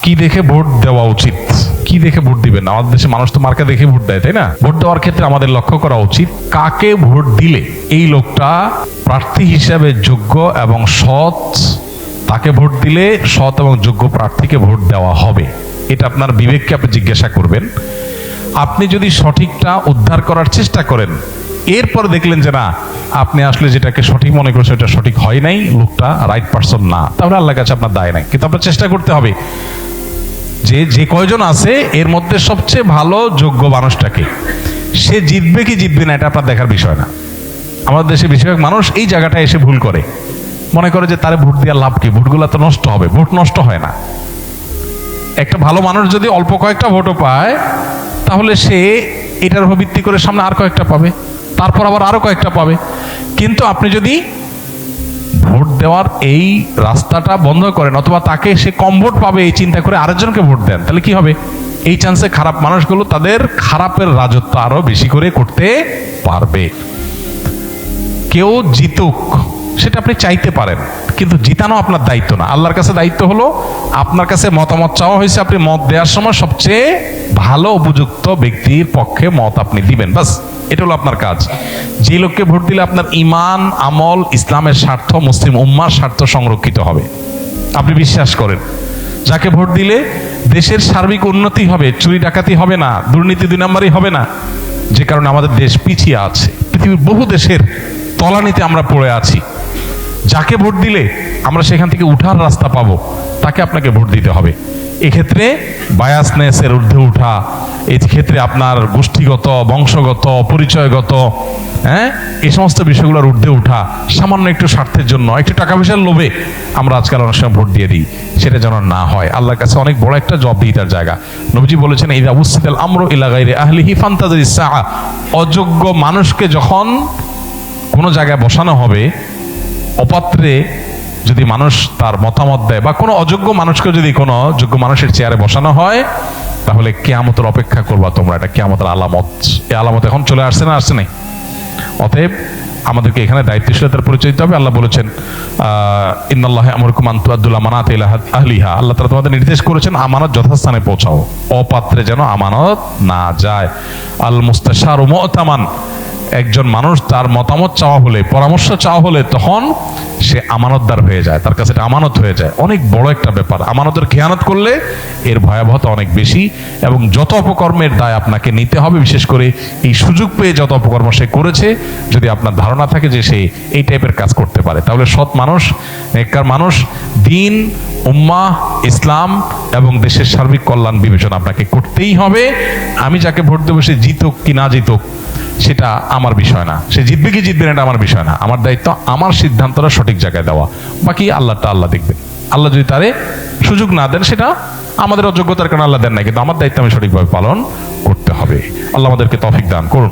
কি দেখে ভোট দেওয়া উচিত, কি দেখে ভোট দিবেন? আমাদের দেশে মানুষ তো মার্কা দেখে ভোট দেয়, তাই না? ভোট দেওয়ার ক্ষেত্রে আমাদের লক্ষ্য করা উচিত কাকে ভোট দিলে এই লোকটা প্রার্থী হিসাবে যোগ্য এবং সৎ, তাকে ভোট দিলে সৎ এবং যোগ্য প্রার্থীকে ভোট দেওয়া হবে। এটা আপনার বিবেককে আপনি জিজ্ঞাসা করবেন। আপনি যদি সঠিকটা উদ্ধার করার চেষ্টা করেন, এরপর দেখলেন যে না, আপনি আসলে যেটাকে সঠিক মনে করছেন এটা সঠিক হয় নাই, লোকটা রাইট পারসন না, তাহলে আল্লাহর কাছে আপনার দায় নাই। কিন্তু আপনার চেষ্টা করতে হবে যে কয়জন আছে এর মধ্যে সবচেয়ে ভালো যোগ্য মানুষটাকে, সে জিতবে কি জিতবে না এটা আপনার দেখার বিষয় না। আমাদের দেশে বেশিরভাগ মানুষ এই জায়গাটা এসে ভুল করে, মনে করে যে তারে ভোট দেওয়ার লাভ কি, ভোটগুলো তো নষ্ট হবে। ভোট নষ্ট হয় না। একটা ভালো মানুষ যদি অল্প কয়েকটা ভোটও পায়, তাহলে সে এটার উপর ভিত্তি করে সামনে আর কয়েকটা পাবে, তারপর আবার আরো কয়েকটা পাবে। কিন্তু আপনি যদি ভোট দেওয়ার এই রাস্তাটা বন্ধ করেন, অথবা তাকে সে কম ভোট পাবে এই চিন্তা করে আরেকজনকে ভোট দেন, তাহলে কি হবে? এই চান্সে খারাপ মানুষগুলো তাদের খারাপের রাজত্ব আরো বেশি করে করতে পারবে। কেউ জিতুক সেটা আপনি চাইতে পারেন, কিন্তু জিতানো আপনার দায়িত্ব না। আল্লাহর কাছে দায়িত্ব হলো আপনার কাছে মতামত চাওয়া হয়েছে, আপনি মত দেওয়ার সময় সবচেয়ে ভালো উপযুক্ত ব্যক্তির পক্ষে মত আপনি দিবেন, বাস এটা হলো আপনার কাজ। যে লোককে ভোট দিলে আপনার ইমান, আমল, ইসলামের স্বার্থ, মুসলিম উম্মার স্বার্থ সংরক্ষিত হবে, আপনি বিশ্বাস করেন। যাকে ভোট দিলে দেশের সার্বিক উন্নতি হবে, চুরি ডাকাতি হবে না, দুর্নীতি 2 নম্বরই হবে না, যে কারণে আমাদের দেশ পিছিয়ে আছে। পৃথিবীর বহু দেশের তলানিতে আমরা পড়ে আছি। যাকে ভোট দিলে আমরা সেখান থেকে উঠার রাস্তা পাবো, তাকে আপনাকে ভোট দিতে হবে। এক্ষেত্রে বায়াসনেসের ঊর্ধ্বে উঠা, এই ক্ষেত্রে আপনার গোষ্ঠীগত, বংশগত, পরিচয়গত, এই সমস্ত বিষয়গুলোর ঊর্ধ্বে উঠা, সামান্য একটু স্বার্থের জন্য, একটু টাকা পয়সার লোভে আমরা আজকাল অনেক সময় ভোট দিয়ে দিই, সেটা যেন না হয়। আল্লাহর কাছে অনেক বড় একটা জবাবদিহিতার জায়গা। নবীজি বলেছেন, ইযা উসিদাল আমরু ইলা গায়রি আহলিহি ফান্তাযিরিস সাআ। অযোগ্য মানুষকে যখন কোনো জায়গায় বসানো হবে, অপাত্রে যদি মানুষ তার মতামত দেয়, বা কোনো অযোগ্য মানুষকে যদি কোনো যোগ্য মানুষের চেয়ারে বসানো হয়, তাহলে কিয়ামতের অপেক্ষা করবা তোমরা। এটা কিয়ামতের আলামত। এই আলামত এখন চলে আসছে না আসছে নাই? অতএব আমাদেরকে এখানে দায়িত্বশীলতার পরিচয় দিতে হবে। আল্লাহ বলেছেন, ইন্নাল্লাহা ইয়ামুরুকুম আন তুআদ্দুল আমানাতি ইলা আহলিহা। আল্লাহ তাআলা তোমাদের নির্দেশ করেছেন আমানত যথাস্থানে পৌঁছাও, অপাত্রে যেন আমানত না যায়। আল মুস্তাশারু মু'তামান। একজন মানুষ তার মতামত চাওয়া হলে, পরামর্শ চাওয়া হলে, তখন সে আমানতদার হয়ে যায়, তার কাছে এটা আমানত হয়ে যায়। অনেক বড় একটা ব্যাপার। আমানতের খেয়ানত করলে এর ভয়াবহতা অনেক বেশি, এবং যত অপকর্মের দায় আপনাকে নিতে হবে, বিশেষ করে এই সুযোগ পেয়ে যত অপকর্ম সে করেছে, যদি আপনার ধারণা থাকে যে সে এই টাইপের কাজ করতে পারে, তাহলে সৎ মানুষ, নেককার মানুষ, দিন, উম্মাহ, ইসলাম এবং দেশের সার্বিক কল্যাণ বিবেচনা আপনাকে করতেই হবে। আমি যাকে ভোট দেবো সে জিতুক কি না জিতুক সেটা আমার বিষয় না, সে জিতবে কি জিতবে না এটা আমার বিষয় না। আমার দায়িত্ব আমার সিদ্ধান্তটা সঠিক জায়গায় দেওয়া, বাকি আল্লাহটা আল্লাহ দেখবেন। আল্লাহ যদি তারে সুযোগ না দেন, সেটা আমাদের অযোগ্যতার কারণে আল্লাহ দেন না, কিন্তু আমার দায়িত্ব আমি সঠিকভাবে পালন করতে হবে। আল্লাহ আমাদেরকে তৌফিক দান করুন।